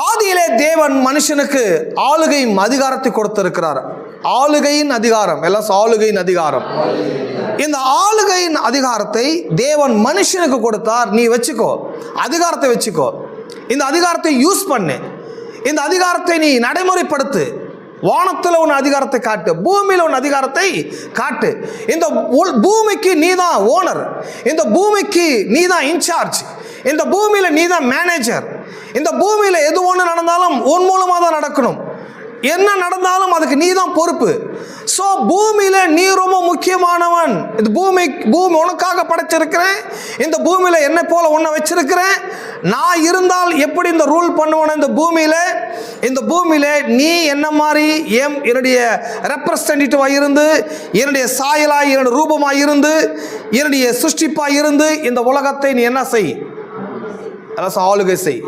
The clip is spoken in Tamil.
ஆதியிலே தேவன் மனுஷனுக்கு ஆளுகையின் அதிகாரத்தை கொடுத்திருக்கிறார். ஆளுகையின் அதிகாரம், எல்லாம் ஆளுகையின் அதிகாரம். இந்த ஆளுகையின் அதிகாரத்தை தேவன் மனுஷனுக்கு கொடுத்தார். நீ வச்சுக்கோ, அதிகாரத்தை வச்சுக்கோ, இந்த அதிகாரத்தை யூஸ் பண்ணு, இந்த அதிகாரத்தை நீ நடைமுறைப்படுத்து. வானத்தில் உன் அதிகாரத்தை காட்டு, பூமியில் உன் அதிகாரத்தை காட்டு. இந்த பூமிக்கு நீ தான் ஓனர், இந்த பூமிக்கு நீ தான் இன்சார்ஜ், இந்த பூமியில நீ தான் மேனேஜர். இந்த பூமியில எது ஒன்று நடந்தாலும் உன் மூலமாக தான் நடக்கணும். என்ன நடந்தாலும் அதுக்கு நீ தான் பொறுப்பு. ஸோ பூமியில நீ ரொம்ப முக்கியமானவன். இந்த பூமி உனக்காக படைச்சிருக்கிறேன். இந்த பூமியில என்னை போல உன்னை வச்சிருக்கிறேன். நான் இருந்தால் எப்படி இந்த ரூல் பண்ணுவேன் இந்த பூமியில நீ என்ன மாதிரி என்னுடைய ரெப்ரசன்டேட்டிவாக இருந்து, என்னுடைய சாயலாய், என்னுடைய ரூபமாக இருந்து, என்னுடைய சிருஷ்டிப்பாக இருந்து இந்த உலகத்தை நீ என்ன செய்? ஆளுகை செய்.